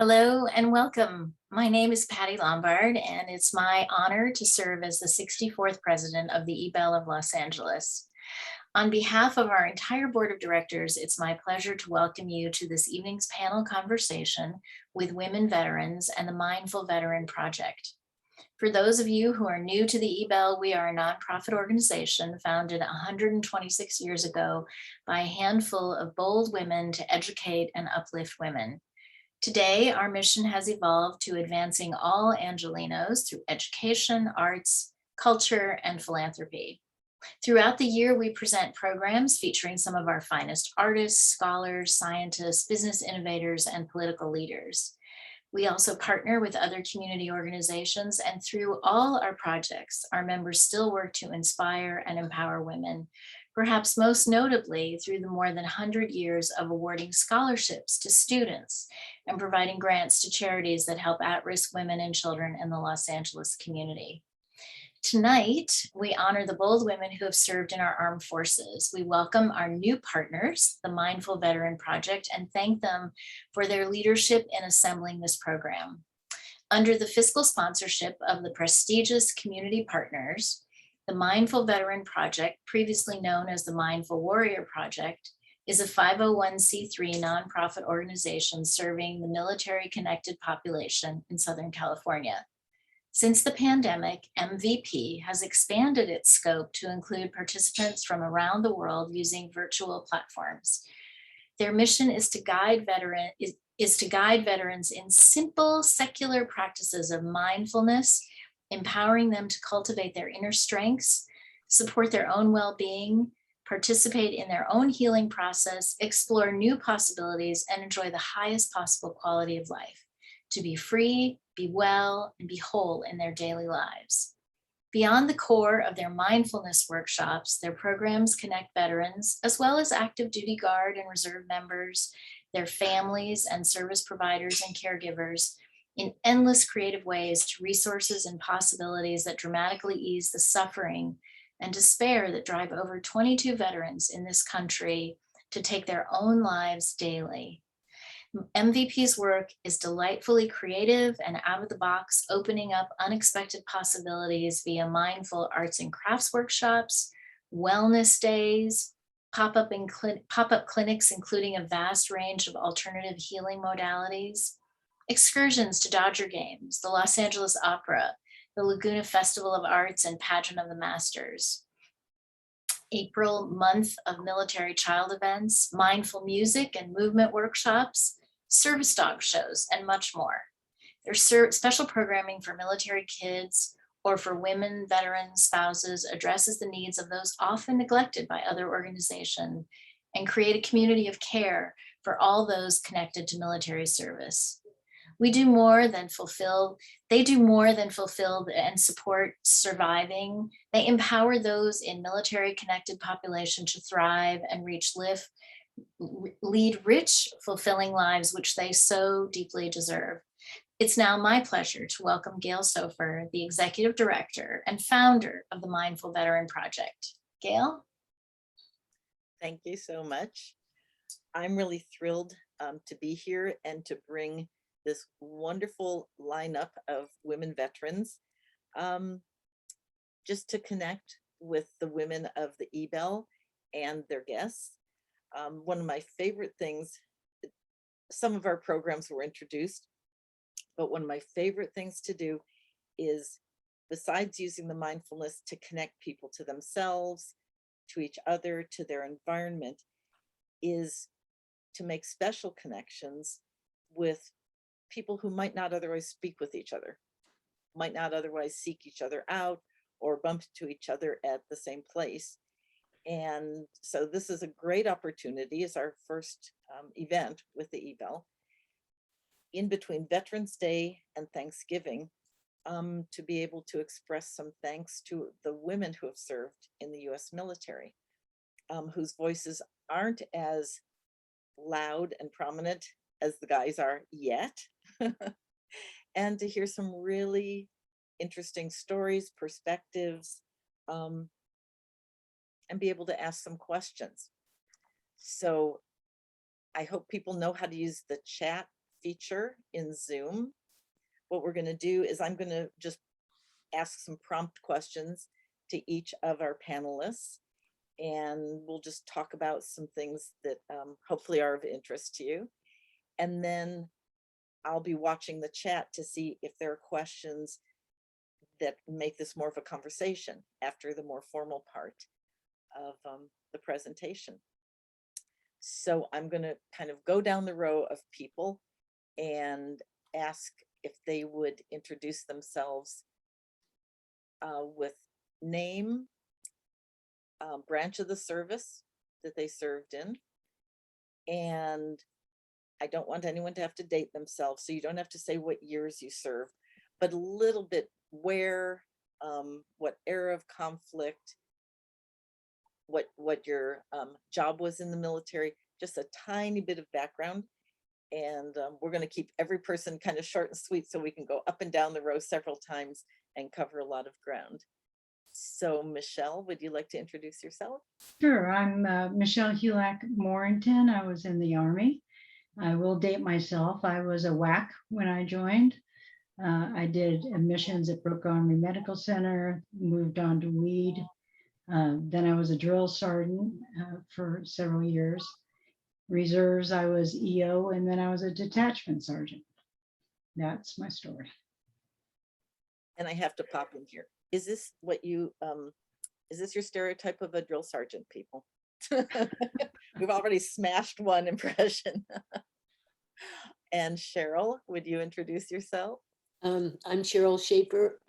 Hello and welcome. My name is Patty Lombard, and it's my honor to serve as the 64th president of the eBell of Los Angeles. On behalf of our entire board of directors, it's my pleasure to welcome you to this evening's panel conversation with women veterans and the Mindful Veteran Project. For those of you who are new to the eBell, we are a nonprofit organization founded 126 years ago by a handful of bold women to educate and uplift women. Today, our mission has evolved to advancing all Angelenos through education, arts, culture, and philanthropy. Throughout the year, we present programs featuring some of our finest artists, scholars, scientists, business innovators, and political leaders. We also partner with other community organizations, and through all our projects, our members still work to inspire and empower women, perhaps most notably through the more than 100 years of awarding scholarships to students and providing grants to charities that help at-risk women and children in the Los Angeles community. Tonight, we honor the bold women who have served in our armed forces. We welcome our new partners, the Mindful Veteran Project, and thank them for their leadership in assembling this program. Under the fiscal sponsorship of the prestigious community partners, the Mindful Veteran Project, previously known as the Mindful Warrior Project, is a 501c3 nonprofit organization serving the military-connected population in Southern California. Since the pandemic, MVP has expanded its scope to include participants from around the world using virtual platforms. Their mission is to guide veterans in simple secular practices of mindfulness, empowering them to cultivate their inner strengths, support their own well-being, participate in their own healing process, explore new possibilities, and enjoy the highest possible quality of life, to be free, be well, and be whole in their daily lives. Beyond the core of their mindfulness workshops, their programs connect veterans, as well as active duty guard and reserve members, their families and service providers and caregivers, in endless creative ways to resources and possibilities that dramatically ease the suffering and despair that drive over 22 veterans in this country to take their own lives daily. MVP's work is delightfully creative and out of the box, opening up unexpected possibilities via mindful arts and crafts workshops, wellness days, pop-up clinics, including a vast range of alternative healing modalities, excursions to Dodger games, the Los Angeles Opera, the Laguna Festival of Arts and Pageant of the Masters, April month of military child events, mindful music and movement workshops, service dog shows, and much more. There's special programming for military kids or for women, veterans, spouses, addresses the needs of those often neglected by other organizations, and create a community of care for all those connected to military service. We do more than fulfill, they do more than fulfill and support surviving. They empower those in military connected population to thrive and lead rich, fulfilling lives, which they so deeply deserve. It's now my pleasure to welcome Gail Sofer, the Executive Director and founder of the Mindful Veteran Project. Gail? Thank you so much. I'm really thrilled to be here and to bring this wonderful lineup of women veterans just to connect with the women of the EBEL and their guests. One of my favorite things, some of our programs were introduced, but one of my favorite things to do is, besides using the mindfulness to connect people to themselves, to each other, to their environment, is to make special connections with people who might not otherwise speak with each other, might not otherwise seek each other out or bump into each other at the same place. And so this is a great opportunity. It's our first event with the EBEL in between Veterans Day and Thanksgiving, to be able to express some thanks to the women who have served in the US military, whose voices aren't as loud and prominent as the guys are yet, and to hear some really interesting stories, perspectives, and be able to ask some questions. So I hope people know how to use the chat feature in Zoom. What we're going to do is I'm going to just ask some prompt questions to each of our panelists, and we'll just talk about some things that hopefully are of interest to you. And then I'll be watching the chat to see if there are questions that make this more of a conversation after the more formal part of the presentation. So I'm going to kind of go down the row of people and ask if they would introduce themselves with name, branch of the service that they served in. And I don't want anyone to have to date themselves, so you don't have to say what years you served, but a little bit where, what era of conflict, what your job was in the military, just a tiny bit of background. And we're going to keep every person kind of short and sweet so we can go up and down the row several times and cover a lot of ground. So Michelle, would you like to introduce yourself? Sure, I'm Michelle Hulack-Morrington. I was in the Army. I will date myself. I was a WAC when I joined. I did admissions at Brooke Army Medical Center, moved on to Weed. Then I was a drill sergeant for several years. Reserves, I was EO, and then I was a detachment sergeant. That's my story. And I have to pop in here. Is this what you, is this your stereotype of a drill sergeant, people? We've already smashed one impression. And Cheryl, would you introduce yourself? I'm Cheryl Schaefer,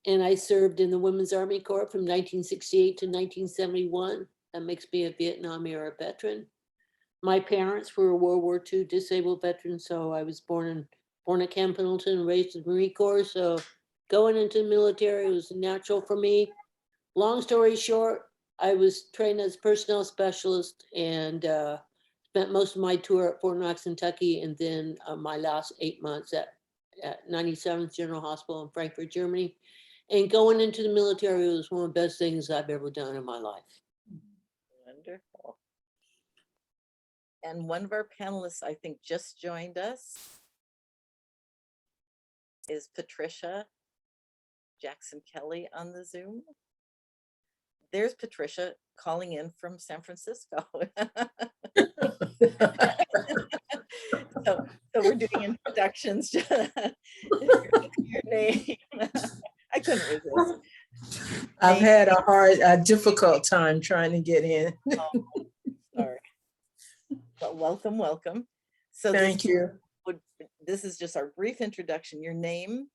and I served in the Women's Army Corps from 1968 to 1971. That makes me a Vietnam era veteran. My parents were World War II disabled veterans, so I was born at Camp Pendleton, raised in the Marine Corps. So going into the military was natural for me. Long story short, I was trained as a personnel specialist and spent most of my tour at Fort Knox, Kentucky, and then my last 8 months at 97th General Hospital in Frankfurt, Germany. And going into the military was one of the best things I've ever done in my life. Wonderful. And one of our panelists, I think, just joined us is Patricia Jackson Kelly on the Zoom. There's Patricia calling in from San Francisco. So we're doing introductions. Your name. I couldn't resist. I've had a difficult time trying to get in. Oh, sorry. But welcome. So Thank you. This is just our brief introduction. Your name,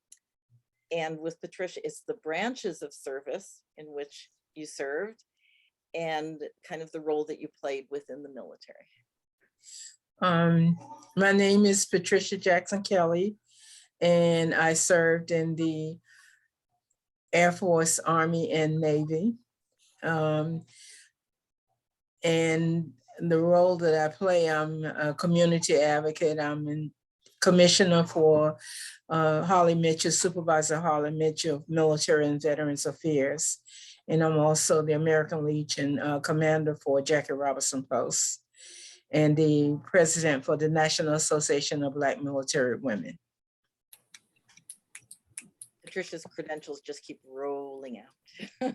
and with Patricia, it's the branches of service in which you served and kind of the role that you played within the military. My name is Patricia Jackson Kelly, and I served in the Air Force, Army, and Navy. And the role that I play, I'm a community advocate. I'm a commissioner for Holly Mitchell, Supervisor Holly Mitchell, Military and Veterans Affairs. And I'm also the American Legion commander for Jackie Robinson Post and the president for the National Association of Black Military Women. Patricia's credentials just keep rolling out.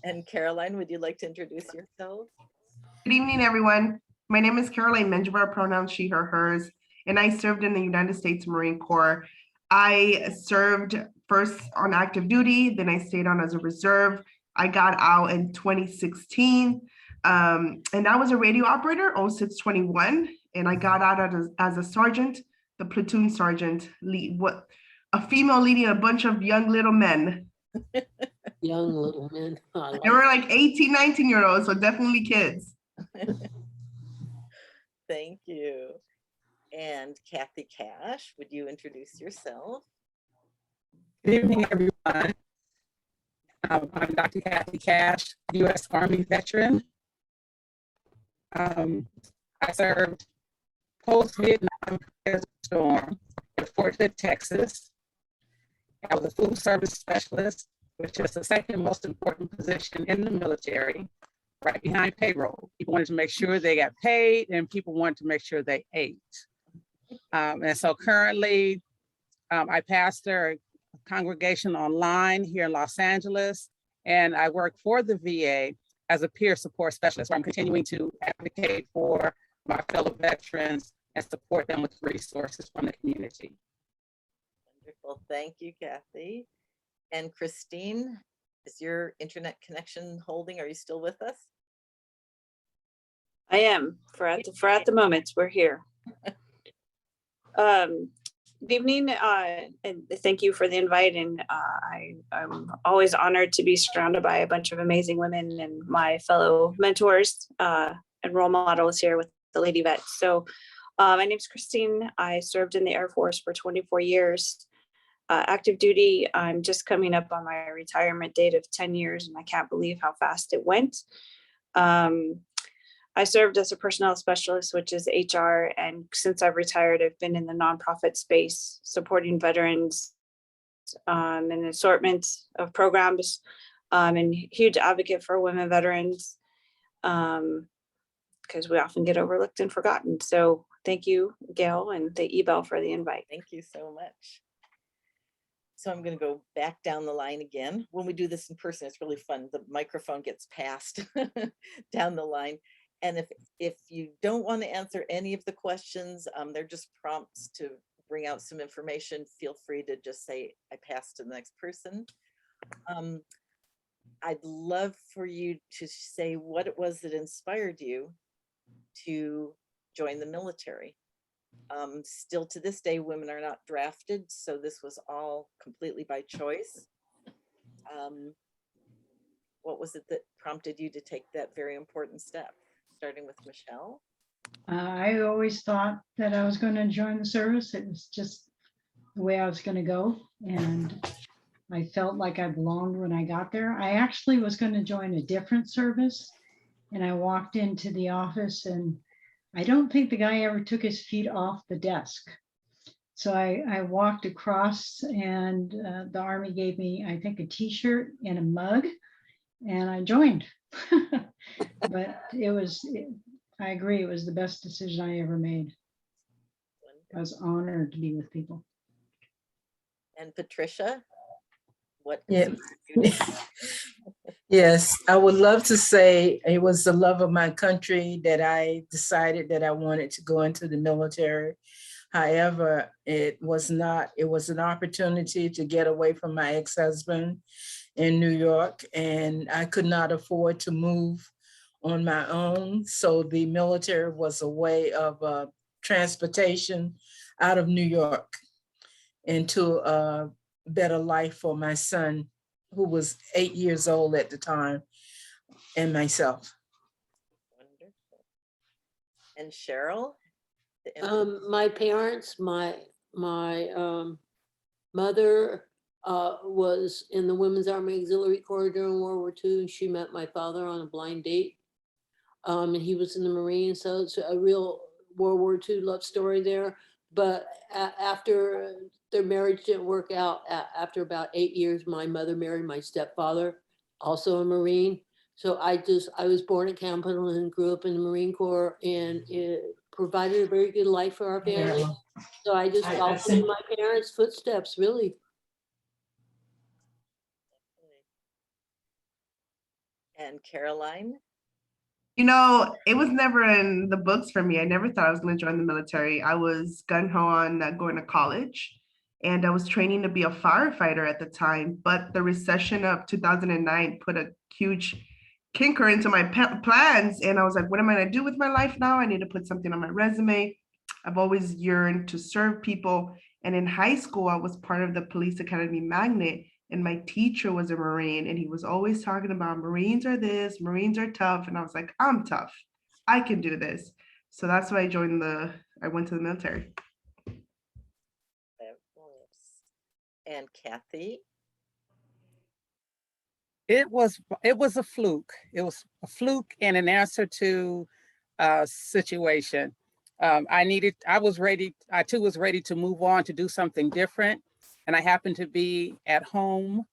And Caroline, would you like to introduce yourself? Good evening, everyone. My name is Caroline Menjivar, pronouns she, her, hers, and I served in the United States Marine Corps. I served first on active duty, then I stayed on as a reserve. I got out in 2016, and I was a radio operator, 0621, and I got out as a sergeant, the platoon sergeant, a female leading a bunch of young little men. Young little men. They were like 18, 19-year-olds, so definitely kids. Thank you. And Kathy Cash, would you introduce yourself? Good evening, everyone. I'm Dr. Kathy Cash, U.S. Army veteran. I served post-Vietnam storm at Fort Hood, Texas. I was a food service specialist, which is the second most important position in the military, right behind payroll. People wanted to make sure they got paid and people wanted to make sure they ate. And so currently, I pastor a congregation online here in Los Angeles, and I work for the VA as a peer support specialist, where I'm continuing to advocate for my fellow veterans and support them with resources from the community. Wonderful, thank you, Kathy. And Christine, is your internet connection holding? Are you still with us? I am, for at the moment, we're here. Good evening, and thank you for the invite. And I'm always honored to be surrounded by a bunch of amazing women and my fellow mentors and role models here with the Lady Vets. So my name is Christine. I served in the Air Force for 24 years. Active duty, I'm just coming up on my retirement date of 10 years, and I can't believe how fast it went. I served as a personnel specialist, which is HR, and since I've retired, I've been in the nonprofit space, supporting veterans, an assortment of programs, and huge advocate for women veterans, because we often get overlooked and forgotten. So thank you, Gail, and the eBell for the invite. Thank you so much. So I'm going to go back down the line again. When we do this in person, it's really fun. The microphone gets passed down the line. And if you don't want to answer any of the questions, they're just prompts to bring out some information. Feel free to just say, I pass to the next person. I'd love for you to say what it was that inspired you to join the military. Still to this day, women are not drafted, so this was all completely by choice. What was it that prompted you to take that very important step? Starting with Michelle. I always thought that I was going to join the service. It was just the way I was going to go. And I felt like I belonged when I got there. I actually was going to join a different service. And I walked into the office, and I don't think the guy ever took his feet off the desk. So I walked across, and the Army gave me, I think, a t-shirt and a mug, and I joined. But I agree. It was the best decision I ever made. I was honored to be with people. And Patricia, what Yeah. inspired you to Yes, I would love to say it was the love of my country that I decided that I wanted to go into the military. However, it was not, it was an opportunity to get away from my ex-husband in New York, and I could not afford to move on my own. So the military was a way of transportation out of New York into a better life for my son, who was 8 years old at the time, and myself. Wonderful. And Cheryl? My parents, my mother was in the Women's Army Auxiliary Corps during World War II, and she met my father on a blind date. And he was in the Marines, so it's a real World War II love story there. But after their marriage didn't work out, after about 8 years, my mother married my stepfather, also a Marine. So I was born at Campbell and grew up in the Marine Corps, and it provided a very good life for our family. So I just followed in my parents' footsteps, really. And Caroline? You know, it was never in the books for me. I never thought I was going to join the military. I was gung ho on going to college, and I was training to be a firefighter at the time. But the recession of 2009 put a huge kinker into my plans. And I was like, what am I going to do with my life now? I need to put something on my resume. I've always yearned to serve people. And in high school, I was part of the police academy magnet. And my teacher was a Marine, and he was always talking about Marines are this, Marines are tough. And I was like, I'm tough. I can do this. So that's why I went to the military. And Kathy? It was a fluke. It was a fluke and an answer to a situation. I was ready, I too was ready to move on to do something different. And I happened to be at home,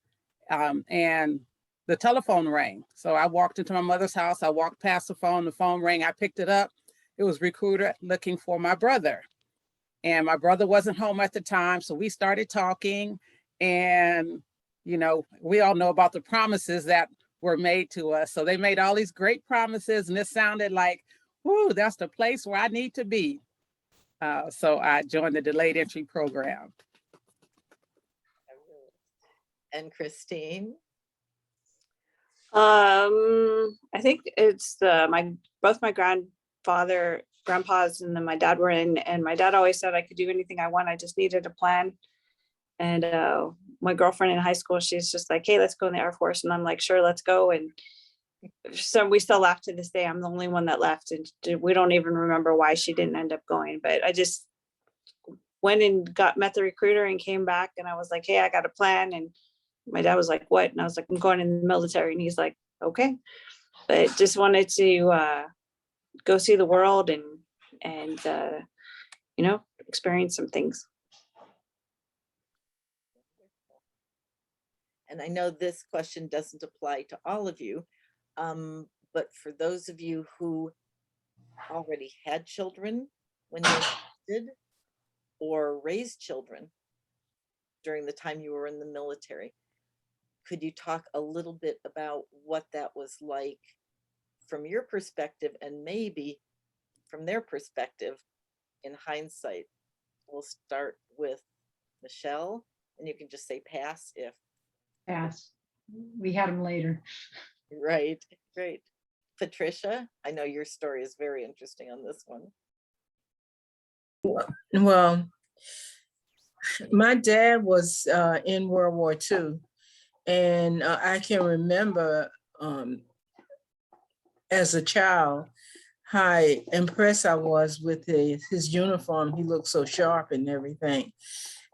and the telephone rang. So I walked into my mother's house. I walked past the phone rang. I picked it up. It was a recruiter looking for my brother. And my brother wasn't home at the time. So we started talking, and, you know, we all know about the promises that were made to us. So they made all these great promises, and it sounded like, whoo, that's the place where I need to be. So I joined the delayed entry program. And Christine? I think it's both my grandpas and then my dad were in, and my dad always said I could do anything I want. I just needed a plan. And my girlfriend in high school, she's just like, hey, let's go in the Air Force. And I'm like, sure, let's go. And so we still laugh to this day. I'm the only one that left, and we don't even remember why she didn't end up going. But I just went and met the recruiter and came back, and I was like, hey, I got a plan. And my dad was like, what? And I was like, I'm going in the military. And he's like, okay. But just wanted to go see the world and you know, experience some things. And I know this question doesn't apply to all of you, but for those of you who already had children when you enlisted or raised children during the time you were in the military, could you talk a little bit about what that was like from your perspective, and maybe from their perspective in hindsight? We'll start with Michelle, and you can just say pass if. Pass. We had them later. Right, great. Patricia, I know your story is very interesting on this one. Well, my dad was in World War II, and I can remember as a child how impressed I was with his uniform. He looked so sharp and everything.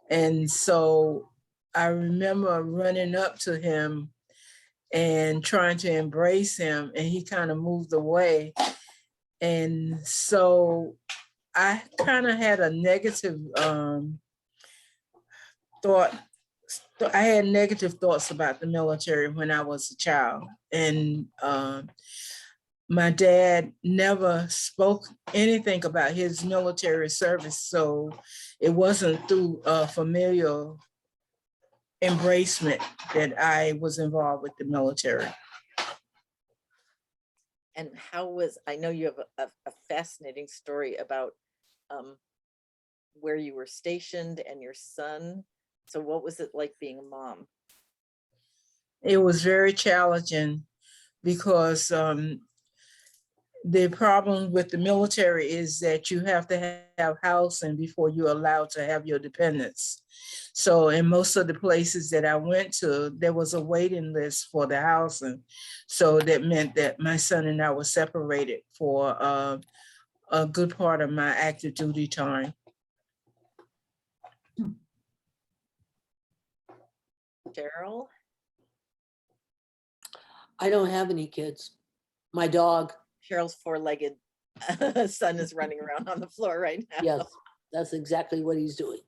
And so I remember running up to him and trying to embrace him, and he kind of moved away. And so I kind of had a negative thought. I had negative thoughts about the military when I was a child. And my dad never spoke anything about his military service, so it wasn't through familial embracement that I was involved with the military. And how was, I know you have a fascinating story about where you were stationed and your son. So what was it like being a mom? It was very challenging because the problem with the military is that you have to have housing before you're allowed to have your dependents. So in most of the places that I went to, there was a waiting list for the housing. So that meant that my son and I were separated for a good part of my active duty time. Cheryl? I don't have any kids. My dog, Cheryl's four-legged son is running around on the floor right now. yes, that's exactly what he's doing.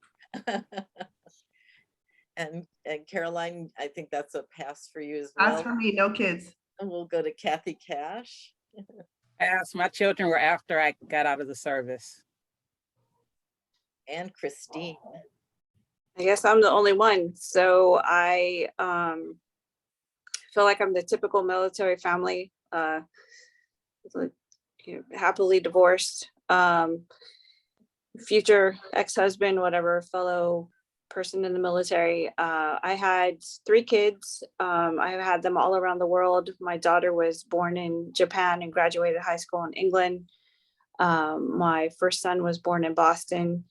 And Caroline, I think that's a pass for you as As well. for me, no kids. And we'll go to Kathy Cash. As my children were after I got out of the service. And Christine. I guess I'm the only one. So I feel like I'm the typical military family, like, happily divorced, future ex-husband, whatever, fellow person in the military. I had 3 kids. I've had them all around the world. My daughter was born in Japan and graduated high school in England. My first son was born in Boston,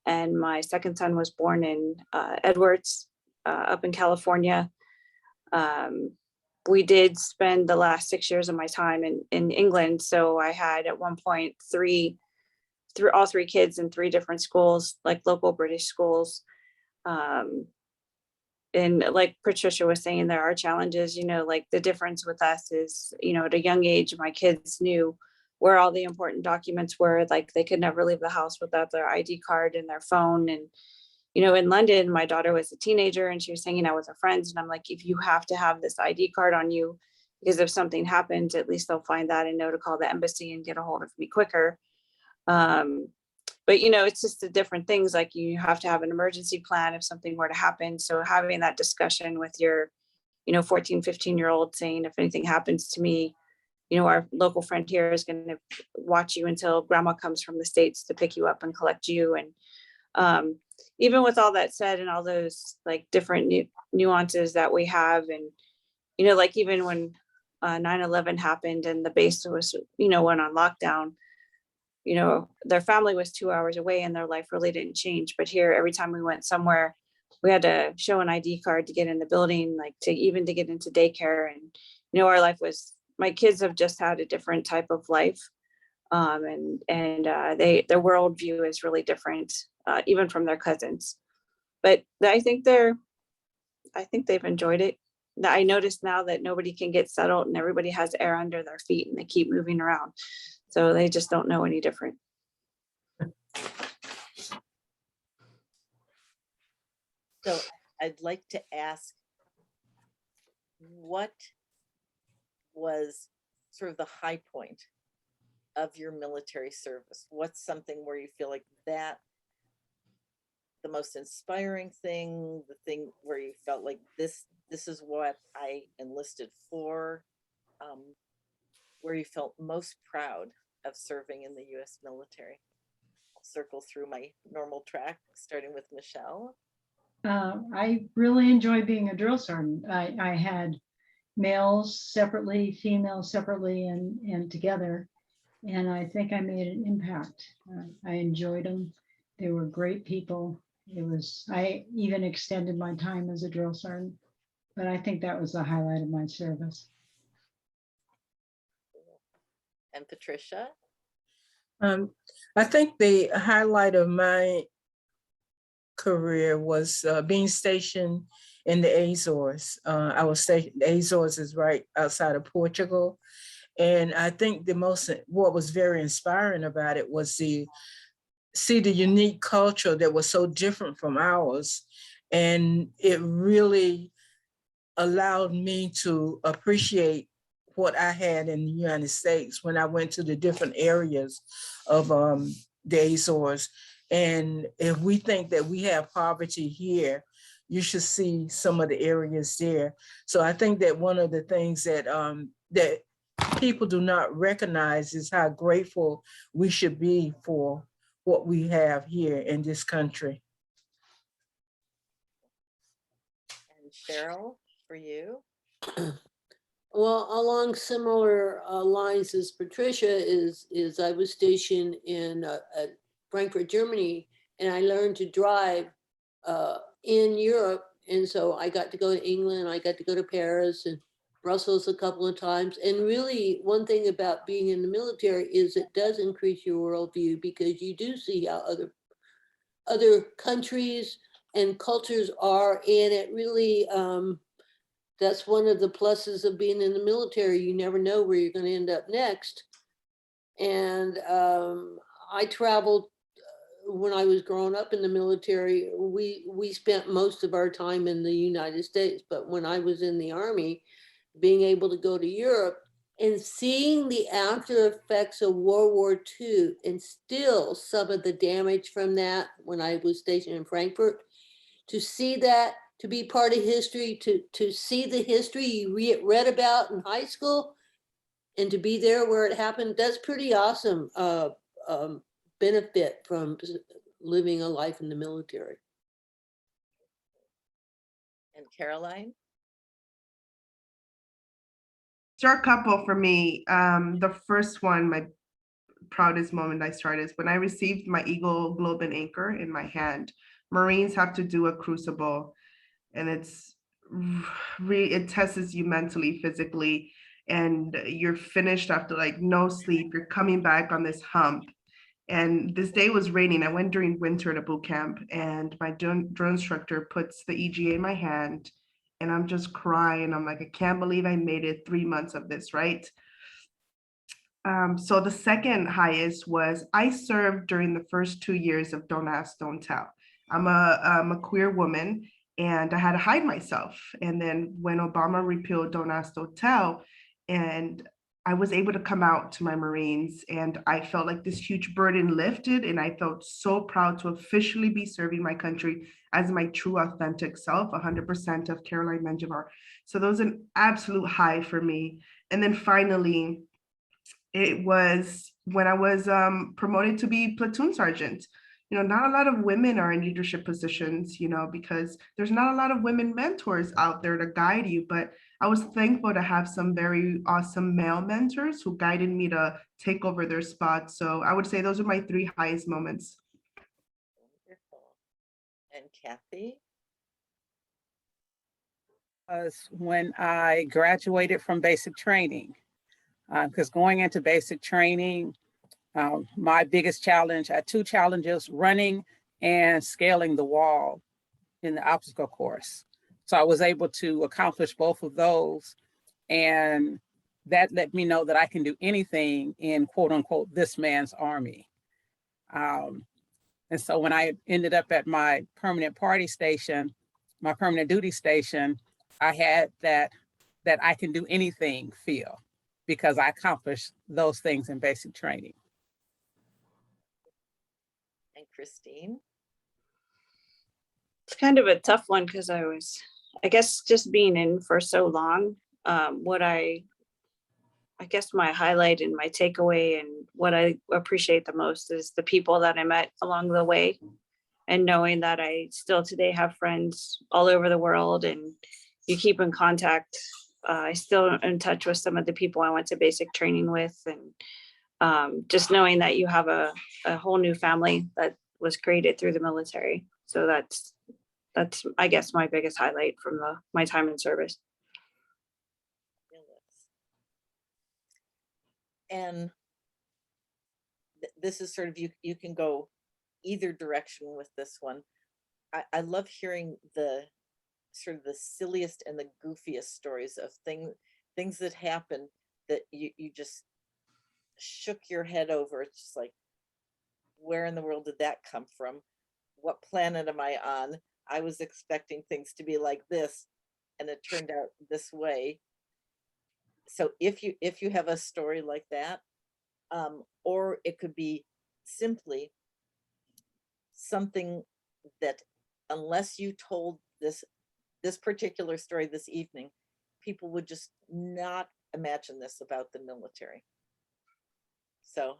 and my second son was born in Edwards, up in California. We did spend the last 6 years of my time in England. So I had at one point all 3 kids in 3 different schools, like local British schools. And like Patricia was saying, there are challenges, like the difference with us is, at a young age, my kids knew where all the important documents were. Like they could never leave the house without their ID card and their phone. And, in London, my daughter was a teenager and she was hanging out with her friends. And I'm like, if you have to have this ID card on you, because if something happens, at least they'll find that and know to call the embassy and get a hold of me quicker. But, it's just the different things, like you have to have an emergency plan if something were to happen. So having that discussion with your, 14, 15-year-old saying, if anything happens to me, our local friend here is going to watch you until grandma comes from the States to pick you up and collect you. And even with all that said and all those like different nuances that we have, and, like even when 9/11 happened and the base was, went on lockdown, their family was 2 hours away and their life really didn't change. But here, every time we went somewhere, we had to show an ID card to get in the building, like to get into daycare. And, our life was, my kids have just had a different type of life. And their worldview is really different, even from their cousins. But I think they've enjoyed it. I noticed now that nobody can get settled and everybody has air under their feet and they keep moving around. So they just don't know any different. So I'd like to ask, what was sort of the high point of your military service? What's something where you feel like that, the most inspiring thing, the thing where you felt like this is what I enlisted for, where you felt most proud of serving in the US military? I'll circle through my normal track, starting with Michelle. I really enjoy being a drill sergeant. I had males separately, females separately, and together. And I think I made an impact. I enjoyed them. They were great people. I even extended my time as a drill sergeant, but I think that was the highlight of my service. And Patricia? I think the highlight of my career was being stationed in the Azores. I was stationed, the Azores is right outside of Portugal. And I think what was very inspiring about it was see the unique culture that was so different from ours. And it really allowed me to appreciate what I had in the United States when I went to the different areas of the Azores. And if we think that we have poverty here, you should see some of the areas there. So I think that one of the things that that people do not recognize is how grateful we should be for what we have here in this country. And Cheryl, for you? Well, along similar lines as Patricia is I was stationed in Frankfurt, Germany, and I learned to drive in Europe. And so I got to go to England, I got to go to Paris and Brussels a couple of times. And really, one thing about being in the military is it does increase your worldview, because you do see how other countries and cultures are, and it really that's one of the pluses of being in the military. You never know where you're going to end up next. And I traveled when I was growing up in the military. We spent most of our time in the United States, but when I was in the Army, being able to go to Europe and seeing the after effects of World War II and still some of the damage from that when I was stationed in Frankfurt, to see that, to be part of history, to see the history you read about in high school, and to be there where it happened, that's pretty awesome benefit from living a life in the military. And Caroline? There are a couple for me. The first one, my proudest moment I started is when I received my Eagle Globe and Anchor in my hand. Marines have to do a crucible, and it tests you mentally, physically, and you're finished after like no sleep. You're coming back on this hump. And this day was raining. I went during winter to boot camp, and my drone instructor puts the EGA in my hand, and I'm just crying. I'm like, I can't believe I made it 3 months of this, right? So the second highest was I served during the first 2 years of Don't Ask, Don't Tell. I'm a queer woman, and I had to hide myself. And then when Obama repealed Don't Ask, Don't Tell, and I was able to come out to my Marines, and I felt like this huge burden lifted, and I felt so proud to officially be serving my country as my true authentic self, 100% of Caroline Menjivar. So that was an absolute high for me. And then finally, it was when I was promoted to be platoon sergeant. You know, not a lot of women are in leadership positions, you know, because there's not a lot of women mentors out there to guide you. But I was thankful to have some very awesome male mentors who guided me to take over their spots. So I would say those are my 3 highest moments. Wonderful. And Kathy? Was when I graduated from basic training. Because going into basic training, my biggest challenge, I had 2 challenges: running and scaling the wall in the obstacle course. So I was able to accomplish both of those. And that let me know that I can do anything in quote unquote, this man's army. And so when I ended up at my permanent party station, my permanent duty station, I had that I can do anything feel, because I accomplished those things in basic training. And Christine? It's kind of a tough one because I guess just being in for so long, what I guess my highlight and my takeaway and what I appreciate the most is the people that I met along the way, and knowing that I still today have friends all over the world, and you keep in contact. I still in touch with some of the people I went to basic training with, and just knowing that you have a whole new family that was created through the military. So that's I guess my biggest highlight from my time in service. And this is sort of, you can go either direction with this one. I love hearing the sort of the silliest and the goofiest stories of things that happen that you just shook your head over. It's just like, where in the world did that come from? What planet am I on? I was expecting things to be like this, and it turned out this way. So if you have a story like that, or it could be simply something that, unless you told this particular story this evening, people would just not imagine this about the military. So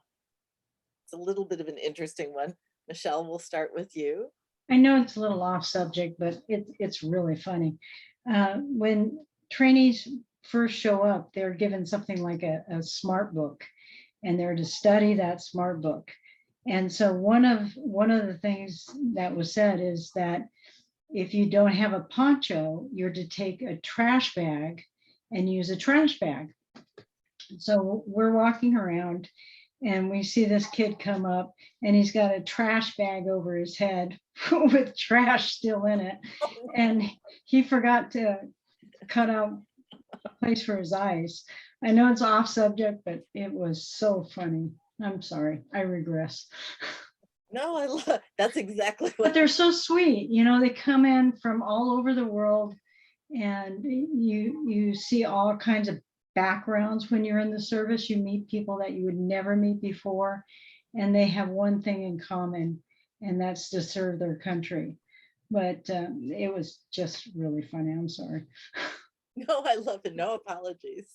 it's a little bit of an interesting one. Michelle, we'll start with you. I know it's a little off subject, but it's really funny. When trainees first show up, they're given something like a smart book, and they're to study that smart book. And so one of the things that was said is that if you don't have a poncho, you're to take a trash bag and use a trash bag. So we're walking around and we see this kid come up and he's got a trash bag over his head with trash still in it. And he forgot to cut out a place for his eyes. I know it's off subject, but it was so funny. I'm sorry, I regress. No, I love, that's exactly But what. they're so sweet. You know, they come in from all over the world, and you see all kinds of backgrounds when you're in the service. You meet people that you would never meet before, and they have one thing in common, and that's to serve their country. But it was just really funny. I'm sorry. No, I love it. No apologies.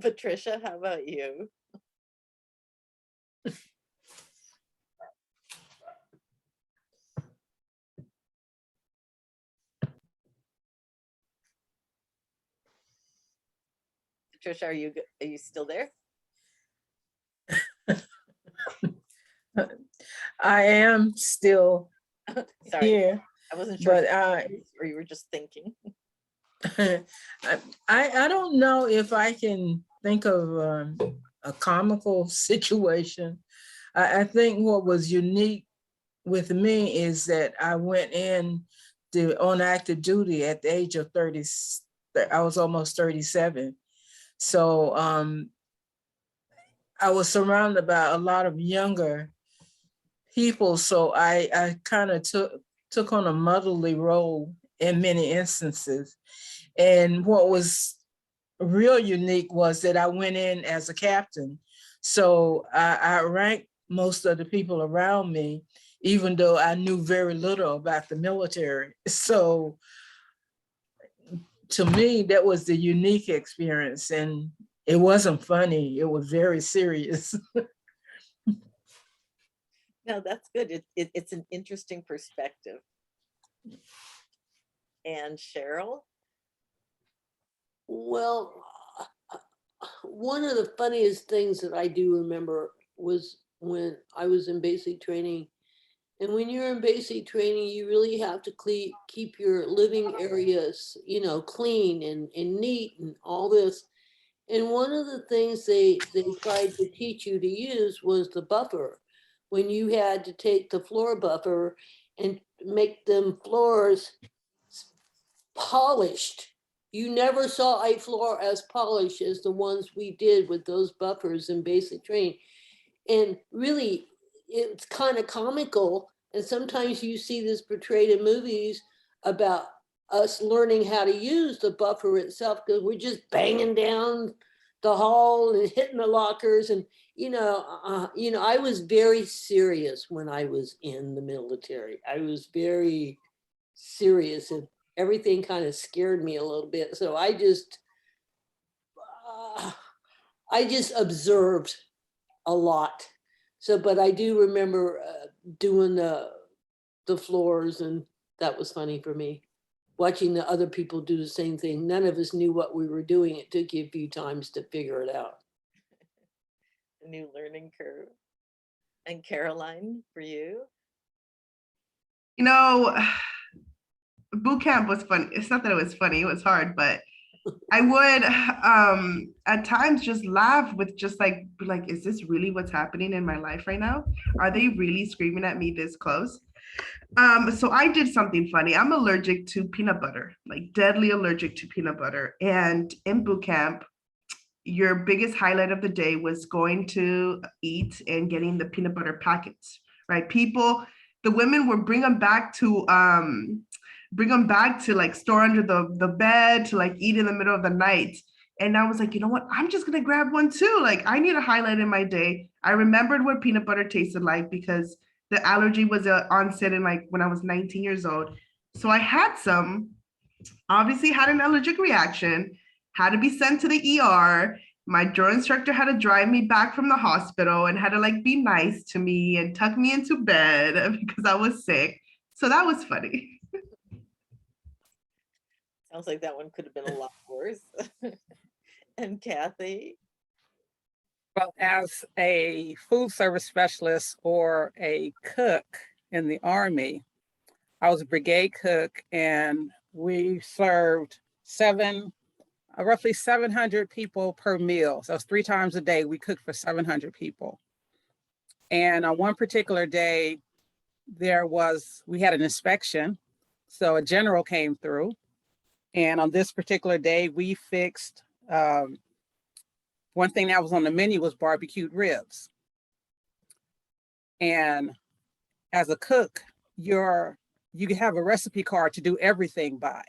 Patricia, how about you? Patricia, are you still there? I am still Sorry, here, I wasn't sure but or you were just thinking. I don't know if I can think of a comical situation. I think what was unique with me is that I went in on active duty at the age of 30. I was almost 37. So I was surrounded by a lot of younger people. So I kind of took on a motherly role in many instances. And what was real unique was that I went in as a captain. So I ranked most of the people around me, even though I knew very little about the military. So to me, that was the unique experience. And it wasn't funny, it was very serious. No, that's good. It's an interesting perspective. And Cheryl? Well, one of the funniest things that I do remember was when I was in basic training. And when you're in basic training, you really have to keep your living areas, clean and neat and all this. And one of the things they tried to teach you to use was the buffer. When you had to take the floor buffer and make them floors polished. You never saw a floor as polished as the ones we did with those buffers in basic training. And really, it's kind of comical. And sometimes you see this portrayed in movies about us learning how to use the buffer itself, because we're just banging down the hall and hitting the lockers. And, I was very serious when I was in the military. I was very serious, and everything kind of scared me a little bit. So I just observed a lot. So, but I do remember doing the floors, and that was funny for me. Watching the other people do the same thing. None of us knew what we were doing. It took you a few times to figure it out. A new learning curve. And Caroline, for you? Boot camp was fun. It's not that it was funny, it was hard, but I would at times just laugh with just like, is this really what's happening in my life right now? Are they really screaming at me this close? So I did something funny. I'm allergic to peanut butter, like deadly allergic to peanut butter. And in boot camp, your biggest highlight of the day was going to eat and getting the peanut butter packets, right? The women would bring them back to like store under the bed to like eat in the middle of the night. And I was like, you know what? I'm just gonna grab one too. Like I need a highlight in my day. I remembered what peanut butter tasted like because the allergy was onset in like when I was 19 years old. So I had some, obviously had an allergic reaction, had to be sent to the ER. My drill instructor had to drive me back from the hospital and had to like be nice to me and tuck me into bed because I was sick. So that was funny. Sounds like that one could have been a lot worse. And Kathy? Well, as a food service specialist or a cook in the Army, I was a brigade cook and we served roughly 700 people per meal. So it's 3 times a day. We cooked for 700 people. And on one particular day, we had an inspection. So a general came through. And on this particular day, we fixed, one thing that was on the menu was barbecued ribs. And as a cook, you have a recipe card to do everything by.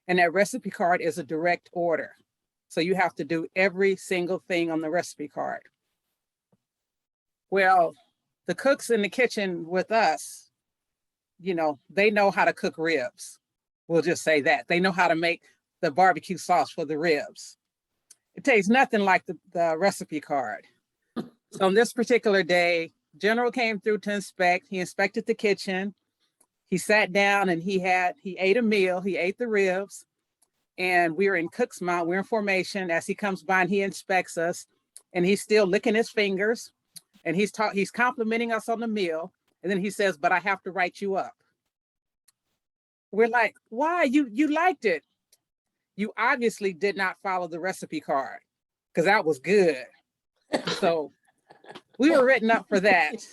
And that recipe card is a direct order. So you have to do every single thing on the recipe card. Well, the cooks in the kitchen with us, they know how to cook ribs. We'll just say that. They know how to make the barbecue sauce for the ribs. It tastes nothing like the recipe card. So on this particular day, General came through to inspect. He inspected the kitchen. He sat down and he ate a meal. He ate the ribs. And we were in Cook's Mount. We're in formation. As he comes by and he inspects us, and he's still licking his fingers. And he's complimenting us on the meal. And then he says, "But I have to write you up." We're like, "Why? You liked it. You obviously did not follow the recipe card because that was good." So we were written up for that.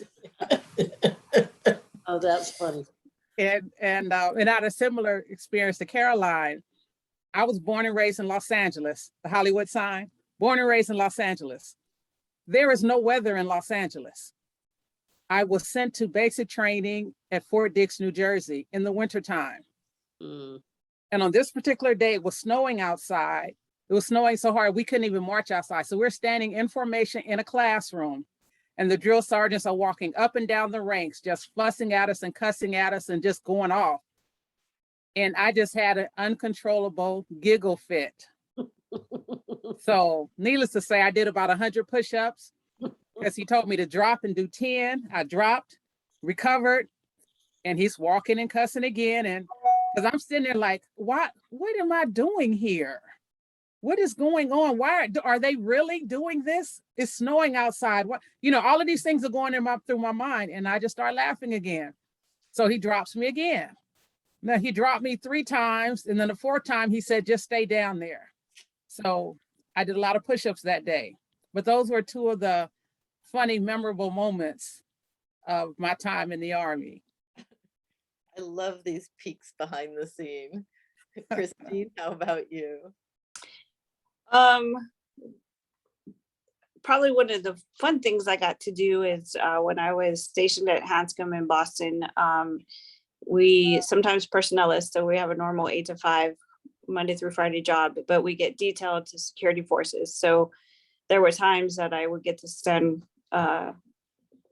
Oh, that's funny. And I had a similar experience to Caroline. I was born and raised in Los Angeles, the Hollywood sign, born and raised in Los Angeles. There is no weather in Los Angeles. I was sent to basic training at Fort Dix, New Jersey in the wintertime. Mm. And on this particular day, it was snowing outside. It was snowing so hard, we couldn't even march outside. So we're standing in formation in a classroom, and the drill sergeants are walking up and down the ranks, just fussing at us and cussing at us and just going off. And I just had an uncontrollable giggle fit. So needless to say, I did about 100 push-ups because he told me to drop and do 10. I dropped, recovered, and he's walking and cussing again. And because I'm sitting there like, what am I doing here? What is going on? Why are they really doing this? It's snowing outside. What, all of these things are going through my mind. And I just start laughing again. So he drops me again. Now he dropped me 3 times. And then the 4th time he said, "Just stay down there." So I did a lot of push-ups that day. But those were 2 of the funny, memorable moments of my time in the Army. I love these peeks behind the scene. Christine, how about you? Probably one of the fun things I got to do is when I was stationed at Hanscom in Boston, we sometimes personnelists, so we have a normal 8 to 5 Monday through Friday job, but we get detailed to security forces. So there were times that I would get to stand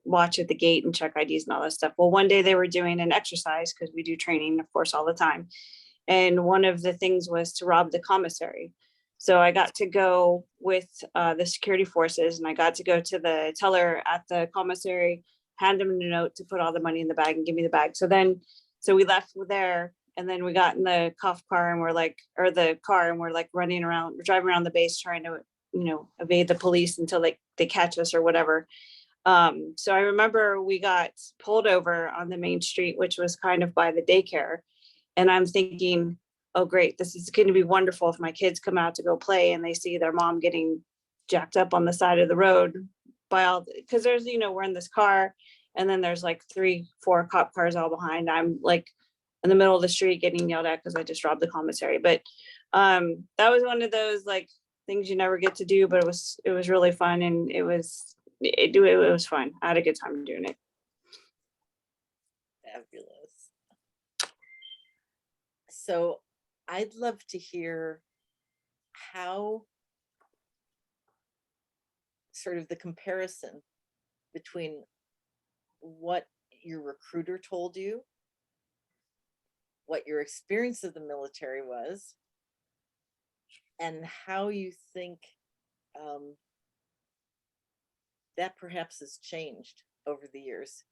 watch at the gate and check IDs and all that stuff. Well, one day they were doing an exercise because we do training, of course, all the time. And one of the things was to rob the commissary. So I got to go with the security forces, and I got to go to the teller at the commissary, hand him a note to put all the money in the bag and give me the bag. So we left there, and then we got in the cop car and the car, and we're like running around, driving around the base trying to, evade the police until they catch us or whatever. So I remember we got pulled over on the main street, which was kind of by the daycare. And I'm thinking, oh, great, this is going to be wonderful if my kids come out to go play and they see their mom getting jacked up on the side of the road because there's, we're in this car and then there's like 3-4 cop cars all behind. I'm like in the middle of the street getting yelled at because I just robbed the commissary. But that was one of those like things you never get to do, but it was really fun, and it was fun. I had a good time doing it. Fabulous. So I'd love to hear how sort of the comparison between what your recruiter told you, what your experience of the military was, and how you think that perhaps has changed over the years.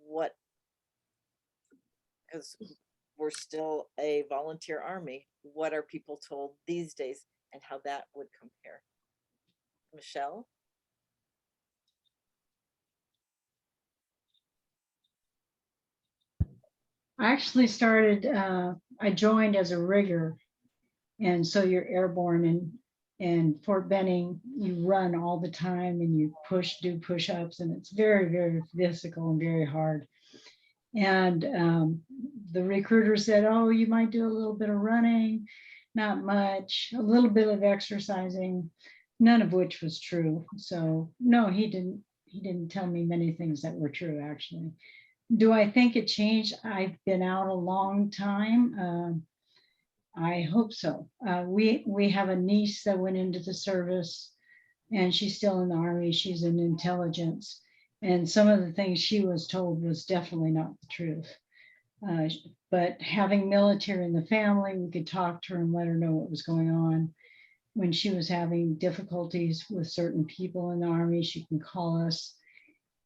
What, because we're still a volunteer army, what are people told these days and how that would compare? Michelle? I actually started, I joined as a rigger. And so you're airborne and Fort Benning, you run all the time and you do push-ups, and it's very, very physical and very hard. And the recruiter said, oh, you might do a little bit of running, not much, a little bit of exercising, none of which was true. So no, he didn't tell me many things that were true, actually. Do I think it changed? I've been out a long time. I hope so. We have a niece that went into the service, and she's still in the Army. She's in intelligence. And some of the things she was told was definitely not the truth. But having military in the family, we could talk to her and let her know what was going on. When she was having difficulties with certain people in the Army, she can call us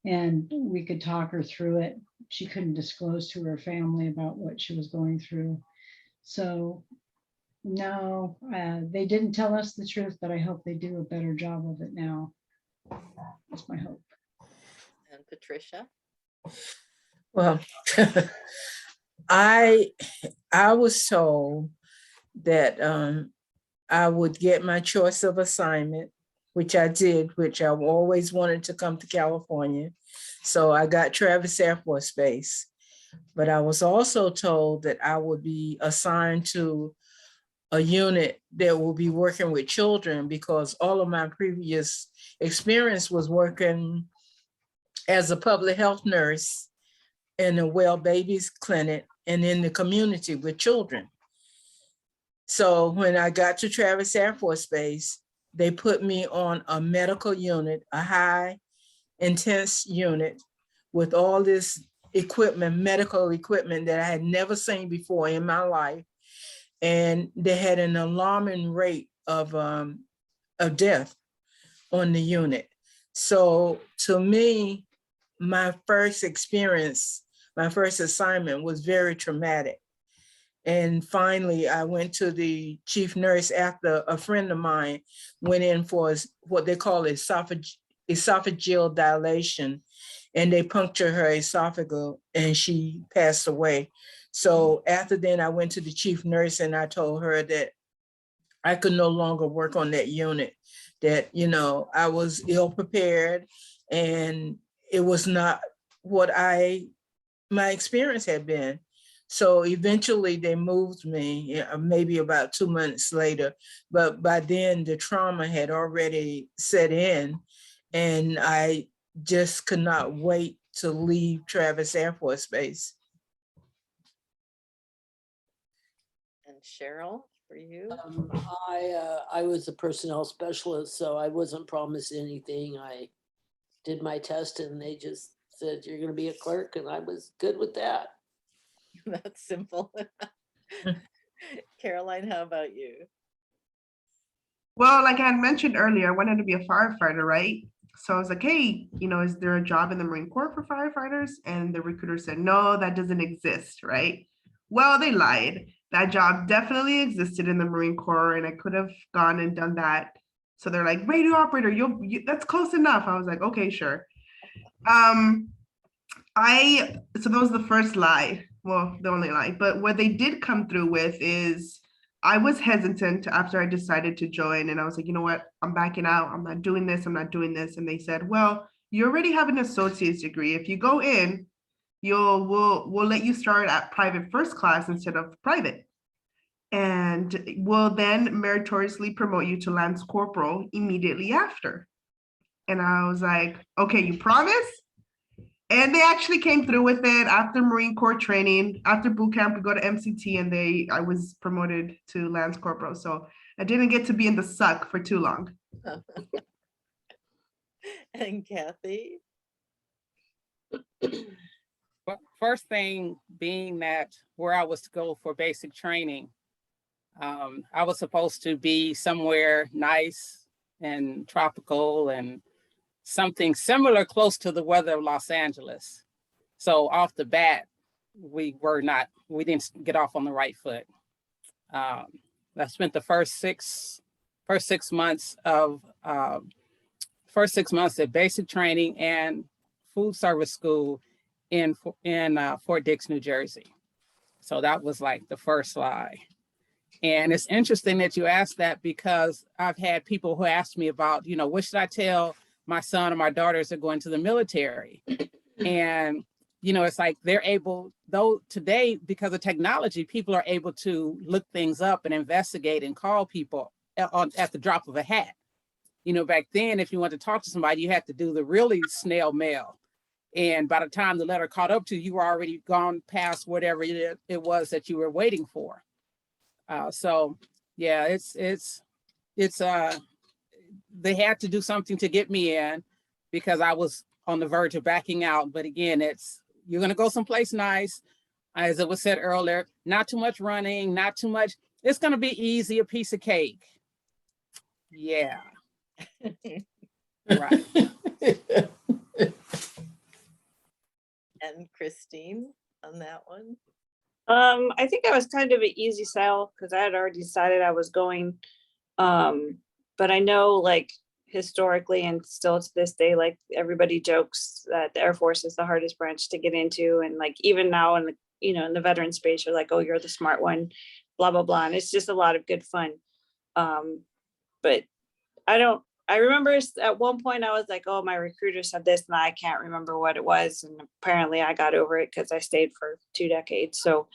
and we could talk her through it. She couldn't disclose to her family about what she was going through. So no, they didn't tell us the truth, but I hope they do a better job of it now. That's my hope. And Patricia? Well, I was told that I would get my choice of assignment, which I did, which I've always wanted to come to California. So I got Travis Air Force Base. But I was also told that I would be assigned to a unit that will be working with children, because all of my previous experience was working as a public health nurse in a well babies clinic and in the community with children. So when I got to Travis Air Force Base, they put me on a medical unit, a high intense unit with all this equipment, medical equipment that I had never seen before in my life. And they had an alarming rate of death on the unit. So to me, my first experience, my first assignment was very traumatic. And finally, I went to the chief nurse after a friend of mine went in for what they call esophageal dilation, and they punctured her esophagus and she passed away. So after then, I went to the chief nurse and I told her that I could no longer work on that unit, that, you know, I was ill prepared and it was not what my experience had been. So eventually they moved me, maybe about 2 months later, but by then the trauma had already set in and I just could not wait to leave Travis Air Force Base. And Cheryl, for you? I was a personnel specialist, so I wasn't promised anything. I did my test and they just said, you're gonna be a clerk, and I was good with that. That's simple. Caroline, how about you? Well, like I had mentioned earlier, I wanted to be a firefighter, right? So I was like, hey, you know, is there a job in the Marine Corps for firefighters? And the recruiter said, no, that doesn't exist, right? Well, they lied. That job definitely existed in the Marine Corps, and I could have gone and done that. So they're like, radio operator, that's close enough. I was like, okay, sure. So that was the first lie. Well, the only lie. But what they did come through with is I was hesitant after I decided to join, and I was like, you know what? I'm backing out. I'm not doing this. I'm not doing this. And they said, well, you already have an associate's degree. If you go in, we'll let you start at private first class instead of private. And we'll then meritoriously promote you to Lance Corporal immediately after. And I was like, okay, you promise? And they actually came through with it after Marine Corps training. After boot camp, we go to MCT, and I was promoted to Lance Corporal. So I didn't get to be in the suck for too long. And Kathy? But first thing being that where I was to go for basic training, I was supposed to be somewhere nice and tropical and something similar close to the weather of Los Angeles. So off the bat, we didn't get off on the right foot. I spent the first 6 months at basic training and food service school in Fort Dix, New Jersey. So that was like the first lie. And it's interesting that you asked that because I've had people who ask me about, what should I tell my son or my daughters are going to the military? And, it's like they're able, though today, because of technology, people are able to look things up and investigate and call people at the drop of a hat. Back then, if you want to talk to somebody, you had to do the really snail mail. And by the time the letter caught up to you, you were already gone past whatever it was that you were waiting for. So yeah, they had to do something to get me in because I was on the verge of backing out. But again, you're going to go someplace nice. As it was said earlier, not too much running, not too much. It's going to be easy, a piece of cake. Yeah. Right. And Christine on that one? I think I was kind of an easy sell because I had already decided I was going. But I know, like, historically and still to this day, like, everybody jokes that the Air Force is the hardest branch to get into, and like even now in the in the veteran space, you're like, oh, you're the smart one, blah blah blah, and it's just a lot of good fun. But I remember at one point I was like, oh, my recruiter said this and I can't remember what it was, and apparently I got over it because I stayed for 2 decades. So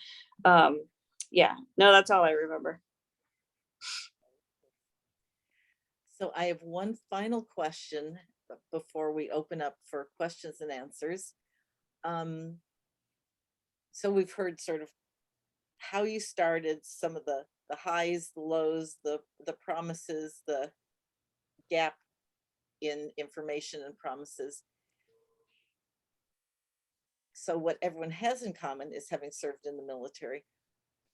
yeah, no, that's all I remember. So I have one final question before we open up for questions and answers. So we've heard sort of how you started, some of the highs, the lows, the promises, the gap in information and promises. So what everyone has in common is having served in the military.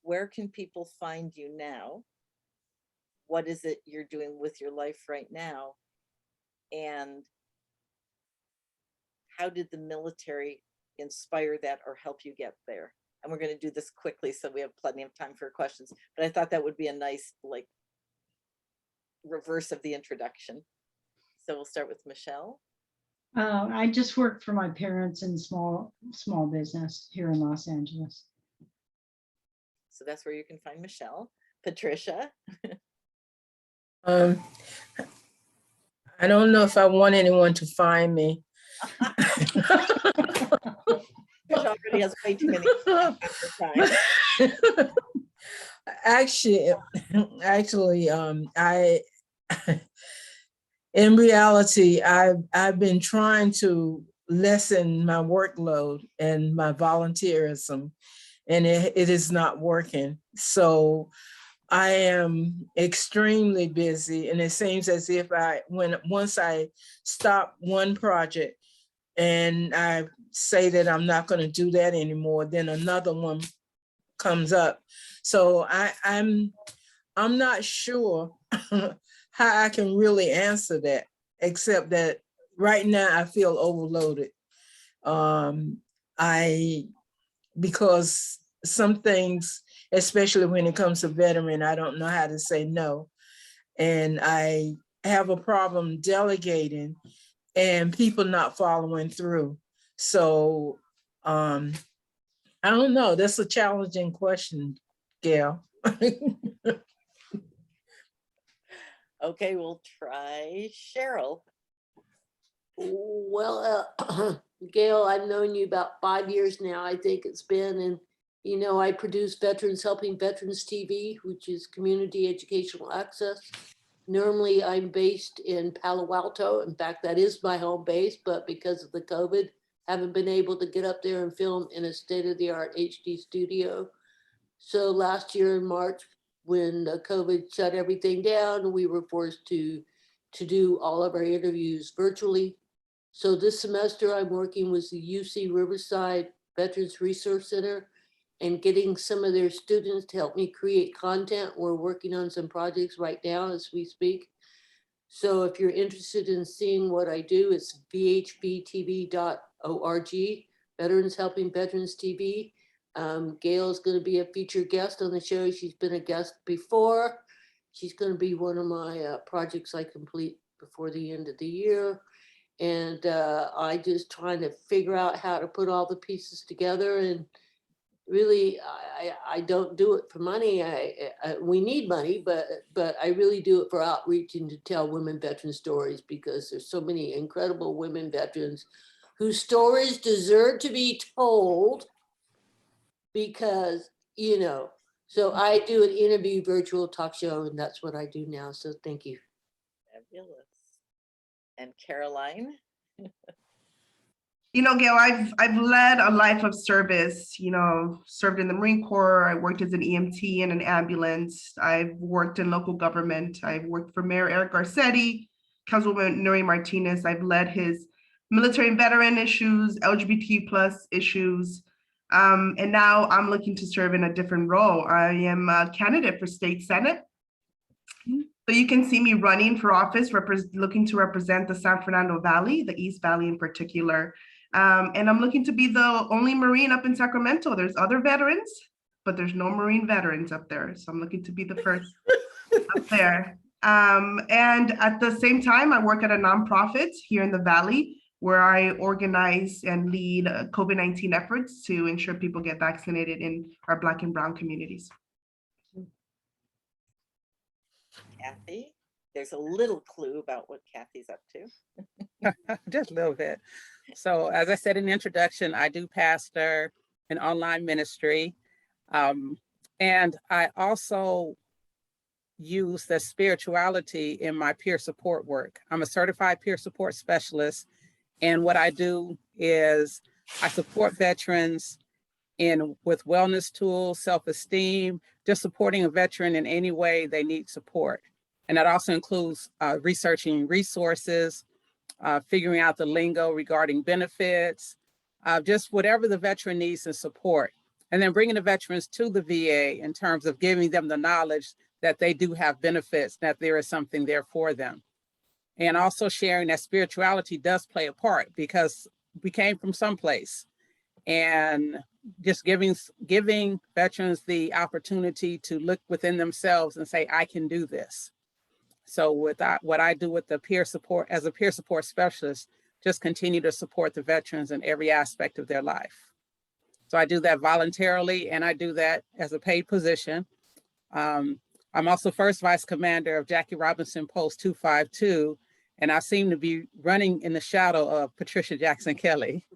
Where can people find you now? What is it you're doing with your life right now? And how did the military inspire that or help you get there? And we're going to do this quickly so we have plenty of time for questions. But I thought that would be a nice, like, reverse of the introduction. So we'll start with Michelle. I just worked for my parents in small business here in Los Angeles. So that's where you can find Michelle. Patricia. I don't know if I want anyone to find me. Patricia already has way too many time. Actually, in reality, I've been trying to lessen my workload and my volunteerism, and it is not working. So I am extremely busy, and it seems as if once I stop one project and I say that I'm not going to do that anymore, then another one comes up. So I'm not sure how I can really answer that, except that right now I feel overloaded. Because some things, especially when it comes to veteran, I don't know how to say no. And I have a problem delegating and people not following through. So I don't know. That's a challenging question, Gail. Okay, we'll try Cheryl. Well, Gail, I've known you about 5 years now, I think it's been, and I produce Veterans Helping Veterans TV, which is community educational access. Normally, I'm based in Palo Alto. In fact, that is my home base, but because of the COVID, haven't been able to get up there and film in a state-of-the-art HD studio. So last year in March, when COVID shut everything down, we were forced to do all of our interviews virtually. So this semester I'm working with the UC Riverside Veterans Resource Center and getting some of their students to help me create content. We're working on some projects right now as we speak. So if you're interested in seeing what I do, it's vhbtv.org, Veterans Helping Veterans TV. Gail is going to be a featured guest on the show. She's been a guest before. She's going to be one of my projects I complete before the end of the year. And I just trying to figure out how to put all the pieces together. And really, I don't do it for money. We need money, but I really do it for outreach and to tell women veteran stories, because there's so many incredible women veterans whose stories deserve to be told, because, you know, so I do an interview virtual talk show, and that's what I do now. So thank you. Fabulous. And Caroline? You know, Gail, I've led a life of service, you know, served in the Marine Corps. I worked as an EMT in an ambulance. I've worked in local government. I've worked for Mayor Eric Garcetti, Councilwoman Nuri Martinez. I've led his military and veteran issues, LGBT plus issues. And now I'm looking to serve in a different role. I am a candidate for state senate. So you can see me running for office, looking to represent the San Fernando Valley, the East Valley in particular. And I'm looking to be the only Marine up in Sacramento. There's other veterans, but there's no Marine veterans up there. So I'm looking to be the first up there. And at the same time, I work at a nonprofit here in the Valley where I organize and lead COVID-19 efforts to ensure people get vaccinated in our Black and Brown communities. Kathy? There's a little clue about what Kathy's up to. Just a little bit. So as I said in the introduction, I do pastor an online ministry. And I also use the spirituality in my peer support work. I'm a certified peer support specialist. And what I do is I support veterans with wellness tools, self-esteem, just supporting a veteran in any way they need support. And that also includes researching resources, figuring out the lingo regarding benefits, just whatever the veteran needs and support. And then bringing the veterans to the VA in terms of giving them the knowledge that they do have benefits, that there is something there for them. And also sharing that spirituality does play a part, because we came from someplace, and just giving veterans the opportunity to look within themselves and say, I can do this. So with what I do with the peer support, as a peer support specialist, just continue to support the veterans in every aspect of their life. So I do that voluntarily, and I do that as a paid position. I'm also first vice commander of Jackie Robinson Post 252, and I seem to be running in the shadow of Patricia Jackson Kelly.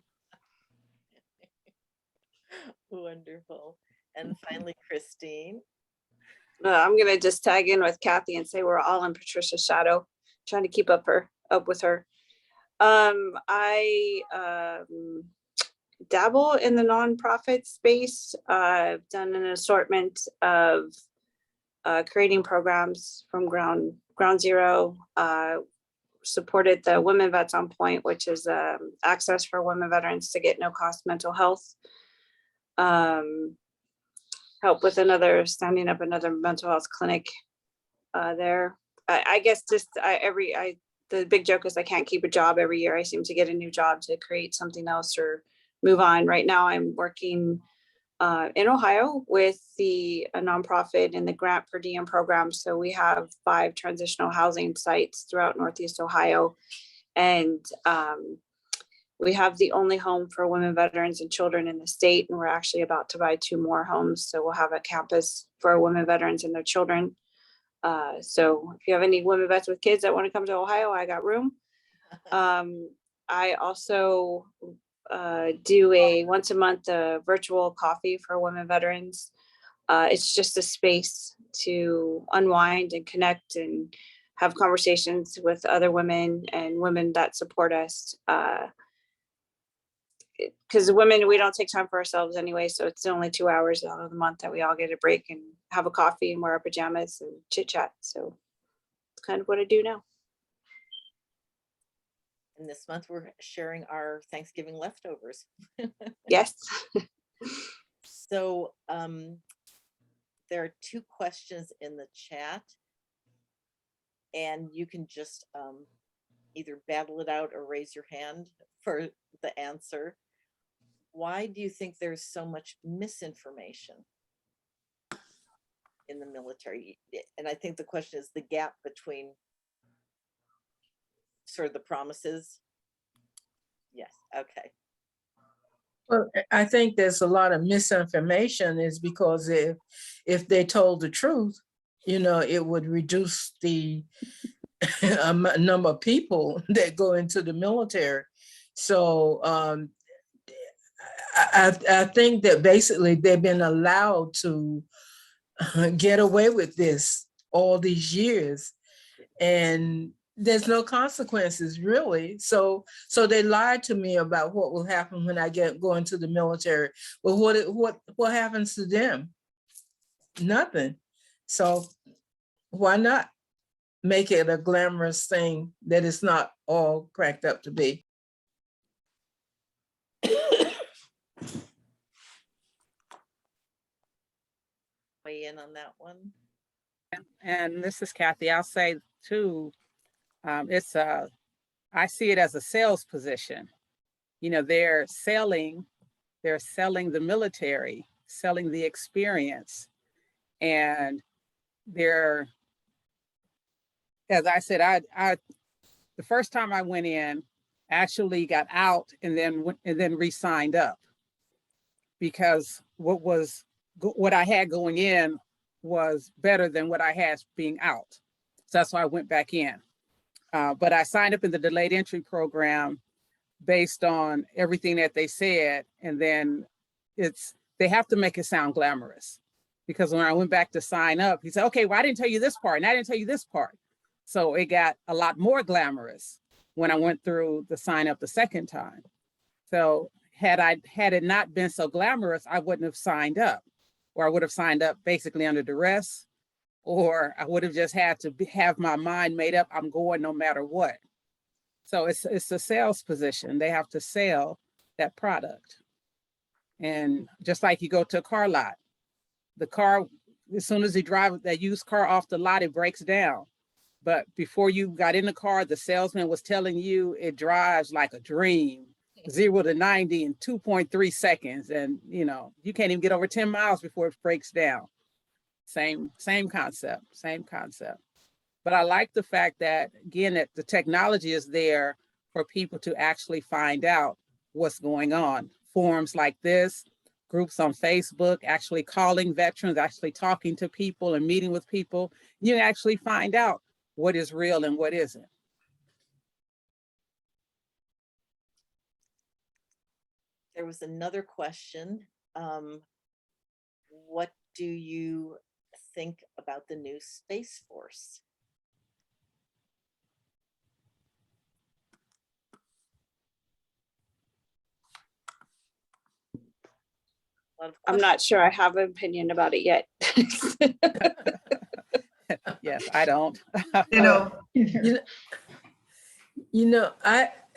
Wonderful. And finally, Christine. I'm gonna just tag in with Kathy and say we're all in Patricia's shadow, trying to keep up with her. I dabble in the nonprofit space. I've done an assortment of creating programs from ground zero. Supported the Women Vets on Point, which is access for women veterans to get no cost mental health. Help with standing up another mental health clinic there. I guess just the big joke is I can't keep a job every year. I seem to get a new job to create something else or move on. Right now I'm working in Ohio with a nonprofit in the grant per diem program. So we have 5 transitional housing sites throughout Northeast Ohio. And we have the only home for women veterans and children in the state, and we're actually about to buy 2 more homes. So we'll have a campus for women veterans and their children. So if you have any women vets with kids that want to come to Ohio, I got room. I also do a once a month virtual coffee for women veterans. It's just a space to unwind and connect and have conversations with other women and women that support us. Because women, we don't take time for ourselves anyway. So it's only 2 hours out of the month that we all get a break and have a coffee and wear our pajamas and chit chat. So it's kind of what I do now. And this month we're sharing our Thanksgiving leftovers. Yes. So there are 2 questions in the chat, and you can just either battle it out or raise your hand for the answer. Why do you think there's so much misinformation in the military? And I think the question is the gap between sort of the promises. Yes, okay. Well, I think there's a lot of misinformation is because if they told the truth, it would reduce the number of people that go into the military. So I think that basically they've been allowed to get away with this all these years, and there's no consequences really. So they lied to me about what will happen when I go into the military. Well, what happens to them? Nothing. So why not make it a glamorous thing that it's not all cracked up to be? Weigh in on that one. And this is Kathy. I'll say too, I see it as a sales position. They're selling the military, selling the experience. And they're, as I said, I the first time I went in, actually got out and then re-signed up, because what I had going in was better than what I had being out. So that's why I went back in. But I signed up in the delayed entry program based on everything that they said. And then they have to make it sound glamorous, because when I went back to sign up, he said, okay, well, I didn't tell you this part and I didn't tell you this part. So it got a lot more glamorous when I went through the sign up the second time. So had it not been so glamorous, I wouldn't have signed up, or I would have signed up basically under duress, or I would have just had to have my mind made up. I'm going no matter what. So it's a sales position. They have to sell that product. And just like you go to a car lot, the car, as soon as you drive that used car off the lot, it breaks down. But before you got in the car, the salesman was telling you it drives like a dream, 0 to 90 in 2.3 seconds. And you can't even get over 10 miles before it breaks down. Same concept. But I like the fact that, again, that the technology is there for people to actually find out what's going on. Forums like this, groups on Facebook, actually calling veterans, actually talking to people and meeting with people. You actually find out what is real and what isn't. There was another question. What do you think about the new Space Force? I'm not sure I have an opinion about it yet. Yes, I don't.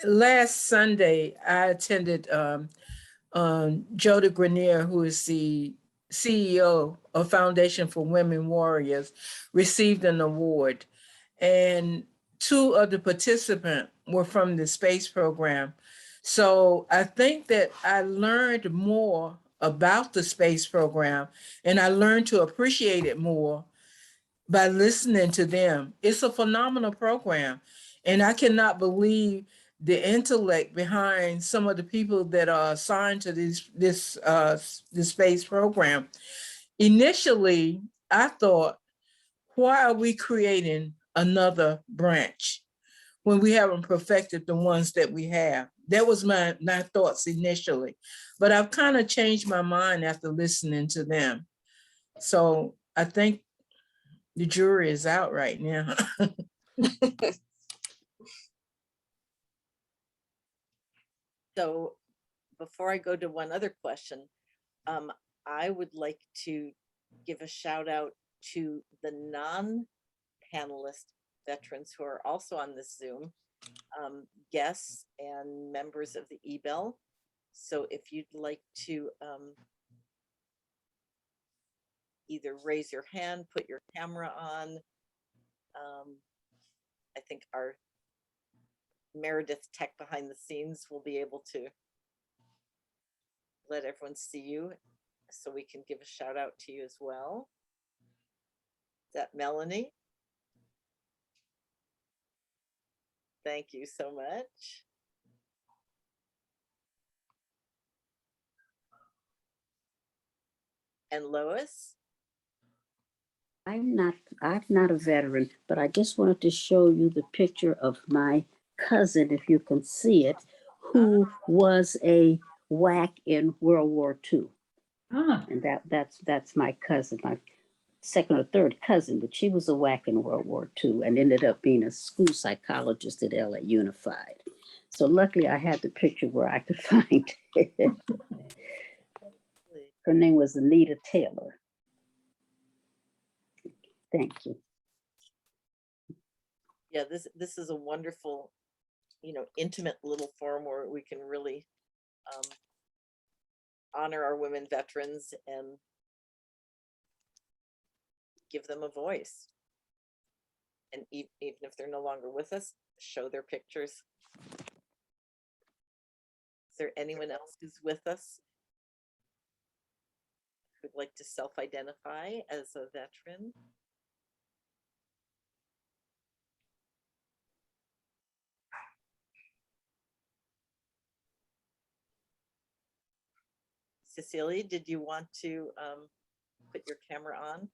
Last Sunday I attended Jody Grenier, who is the CEO of Foundation for Women Warriors, received an award, and 2 of the participants were from the space program. So I think that I learned more about the space program, and I learned to appreciate it more by listening to them. It's a phenomenal program, and I cannot believe the intellect behind some of the people that are assigned to this space program. Initially, I thought, why are we creating another branch when we haven't perfected the ones that we have? That was my thoughts initially, but I've kind of changed my mind after listening to them. So I think the jury is out right now. So before I go to one other question, I would like to give a shout out to the non-panelist veterans who are also on this Zoom. guests and members of the eBell. So if you'd like to either raise your hand, put your camera on, I think our Meredith tech behind the scenes will be able to let everyone see you, so we can give a shout out to you as well. Is that Melanie? Thank you so much. And Lois? I'm not a veteran, but I just wanted to show you the picture of my cousin, if you can see it, who was a WAC in World War II. Ah, And that's my cousin, my second or third cousin, but she was a WAC in World War II and ended up being a school psychologist at LA Unified. So luckily I had the picture where I could find it. Her name was Anita Taylor. Thank you. Yeah, this is a wonderful, intimate little forum where we can really honor our women veterans and give them a voice. And even if they're no longer with us, show their pictures. Is there anyone else who's with us who'd like to self-identify as a veteran? Cecilia, did you want to put your camera on?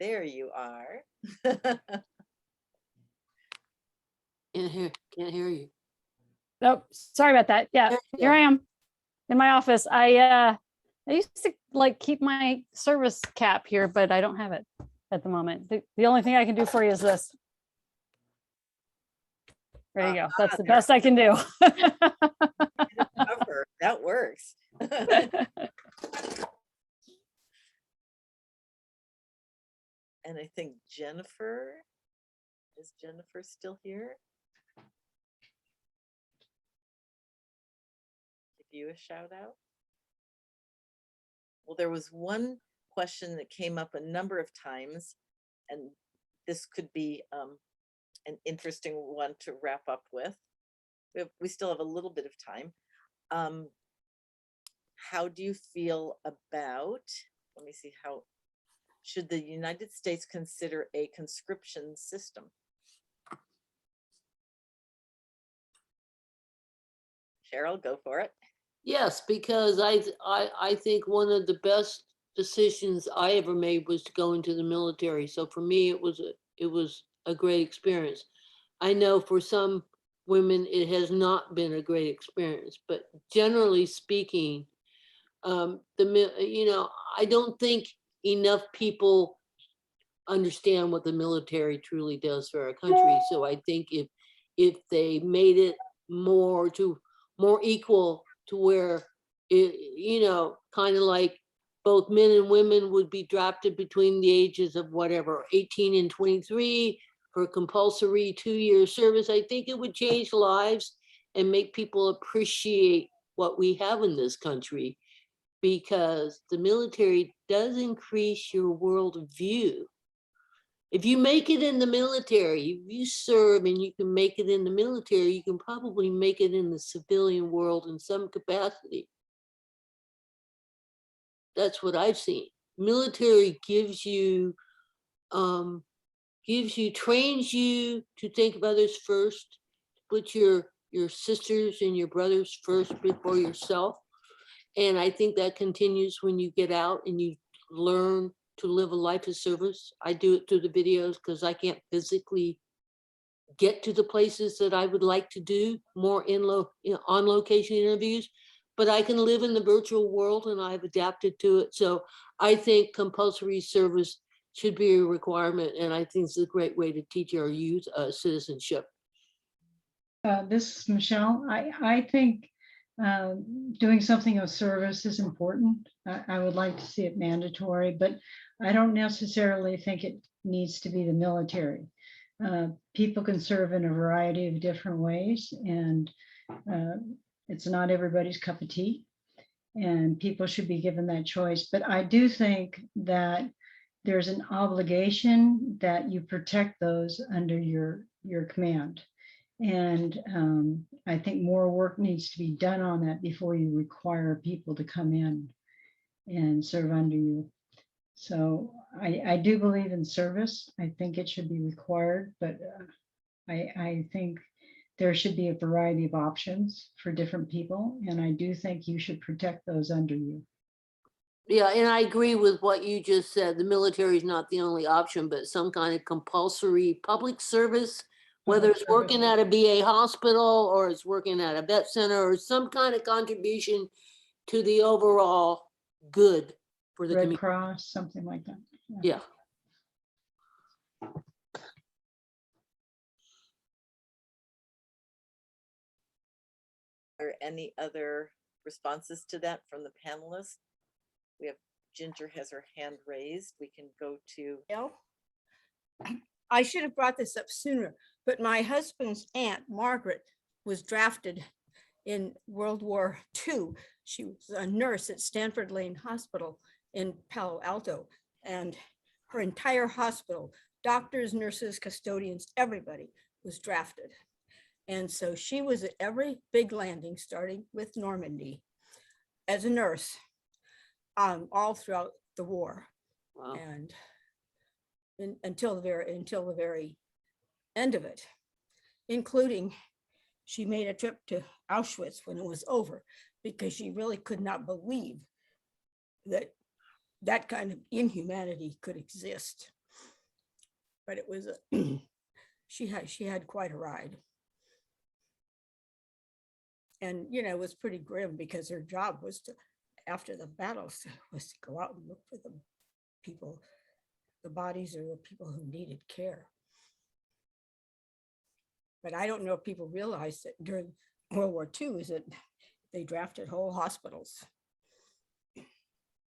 There you are. Can't hear you. Nope, sorry about that. Yeah, There you here go. I am in my office. I used to like keep my service cap here, but I don't have it at the moment. The only thing I can do for you is this. There you go. That's the best I can do. Cover. That works. And I think Jennifer, is Jennifer still here? Give you a shout out. Well, there was one question that came up a number of times, and this could be an interesting one to wrap up with. We still have a little bit of time. How do you feel about, let me see, how should the United States consider a conscription system? Cheryl, go for it. Yes, because I think one of the best decisions I ever made was to go into the military. So for me, it was a great experience. I know for some women it has not been a great experience, but generally speaking, I don't think enough people understand what the military truly does for our country. So I think if they made it more equal to where it, kind of like both men and women would be drafted between the ages of whatever, 18 and 23 for compulsory 2-year service, I think it would change lives and make people appreciate what we have in this country, because the military does increase your world view. If you make it in the military, if you serve and you can make it in the military, you can probably make it in the civilian world in some capacity. That's what I've seen. Military gives you, trains you to think of others first, put your sisters and your brothers first before yourself. And I think that continues when you get out and you learn to live a life of service. I do it through the videos because I can't physically get to the places that I would like to do more on location interviews, but I can live in the virtual world and I've adapted to it. So I think compulsory service should be a requirement, and I think it's a great way to teach our youth citizenship. This is Michelle. I think doing something of service is important. I would like to see it mandatory, but I don't necessarily think it needs to be the military. People can serve in a variety of different ways, and it's not everybody's cup of tea, and people should be given that choice. But I do think that there's an obligation that you protect those under your command. And I think more work needs to be done on that before you require people to come in and serve under you. So I do believe in service. I think it should be required, but I think there should be a variety of options for different people. And I do think you should protect those under you. Yeah, and I agree with what you just said. The military is not the only option, but some kind of compulsory public service, whether Public it's working service. at a VA hospital or it's working at a vet center or some kind of contribution to the overall good for the Red community. Cross, something like that. Yeah. Are any other responses to that from the panelists? We have Ginger has her hand raised. We can go to. I should have brought this up sooner, but my husband's aunt, Margaret, was drafted in World War II. She was a nurse at Stanford Lane Hospital in Palo Alto, and her entire hospital, doctors, nurses, custodians, everybody was drafted. And so she was at every big landing, starting with Normandy, as a nurse, all throughout the war. Wow. And until the very end of it, including she made a trip to Auschwitz when it was over, because she really could not believe that that kind of inhumanity could exist. But it was she had quite a ride. And it was pretty grim, because her job was to, after the battles, was to go out and look for the people, the bodies, or the people who needed care. But I don't know if people realize that during World War II is that they drafted whole hospitals,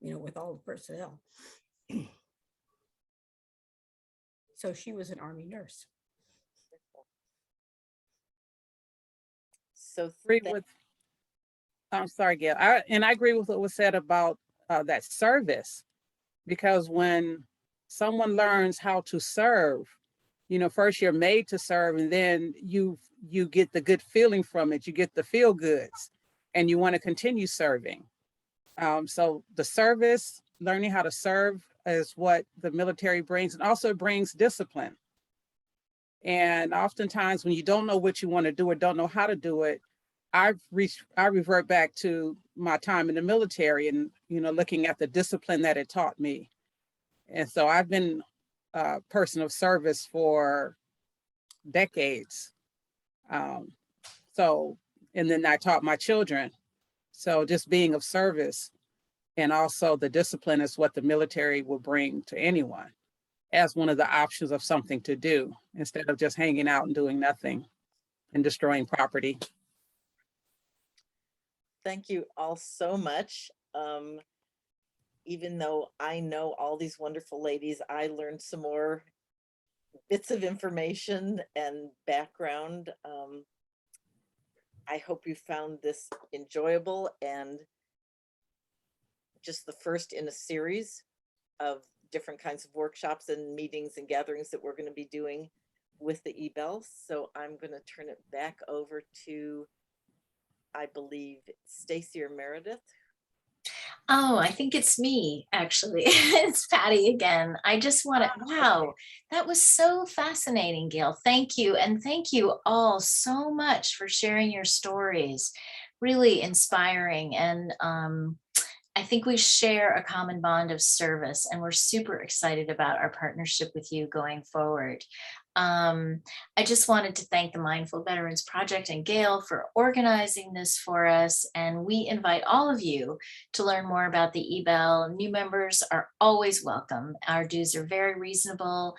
with all the personnel. So she was an Army nurse. So I'm sorry, Gail. I agree with what was said about that service, because when someone learns how to serve, first you're made to serve, and then you get the good feeling from it. You get the feel goods, and you want to continue serving. So the service, learning how to serve, is what the military brings, and also brings discipline. And oftentimes when you don't know what you want to do or don't know how to do it, I revert back to my time in the military and, looking at the discipline that it taught me. And so I've been a person of service for decades. And then I taught my children. So just being of service, and also the discipline is what the military will bring to anyone as one of the options of something to do, instead of just hanging out and doing nothing and destroying property. Thank you all so much. Even though I know all these wonderful ladies, I learned some more bits of information and background. I hope you found this enjoyable, and just the first in a series of different kinds of workshops and meetings and gatherings that we're going to be doing with the eBell. So I'm going to turn it back over to, I believe, Stacy or Meredith. Oh, I think it's me, actually. It's Patty again. I just want to, wow, that was so fascinating, Gail. Thank you. And thank you all so much for sharing your stories. Really inspiring. And I think we share a common bond of service, and we're super excited about our partnership with you going forward. I just wanted to thank the Mindful Veterans Project and Gail for organizing this for us. And we invite all of you to learn more about the eBell. New members are always welcome. Our dues are very reasonable,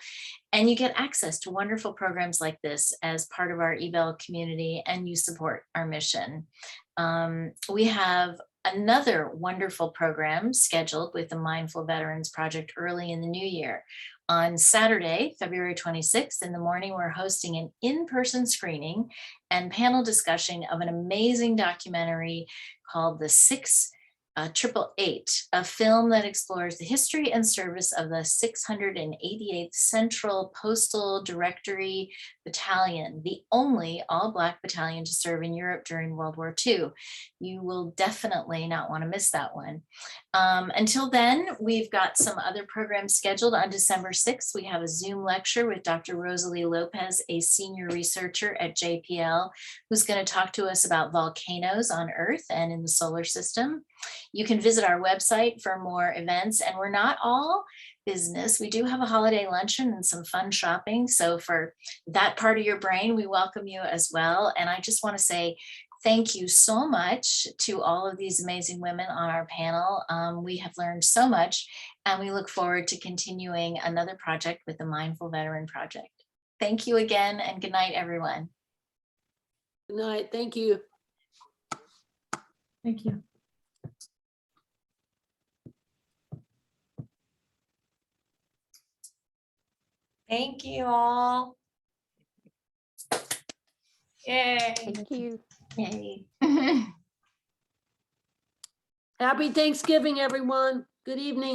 and you get access to wonderful programs like this as part of our eBell community, and you support our mission. We have another wonderful program scheduled with the Mindful Veterans Project early in the new year. On Saturday, February 26th in the morning, we're hosting an in-person screening and panel discussion of an amazing documentary called The 688, a film that explores the history and service of the 688th Central Postal Directory Battalion, the only all-Black battalion to serve in Europe during World War II. You will definitely not want to miss that one. Until then, we've got some other programs scheduled. On December 6th, we have a Zoom lecture with Dr. Rosalie Lopez, a senior researcher at JPL, who's going to talk to us about volcanoes on Earth and in the solar system. You can visit our website for more events, and we're not all business. We do have a holiday luncheon and some fun shopping. So for that part of your brain, we welcome you as well. And I just want to say thank you so much to all of these amazing women on our panel. We have learned so much, and we look forward to continuing another project with the Mindful Veteran Project. Thank you again, and good night, everyone. Good night. Thank you. Thank you. Thank you all. Yay. Thank you. Yay. Happy Thanksgiving, everyone. Good evening.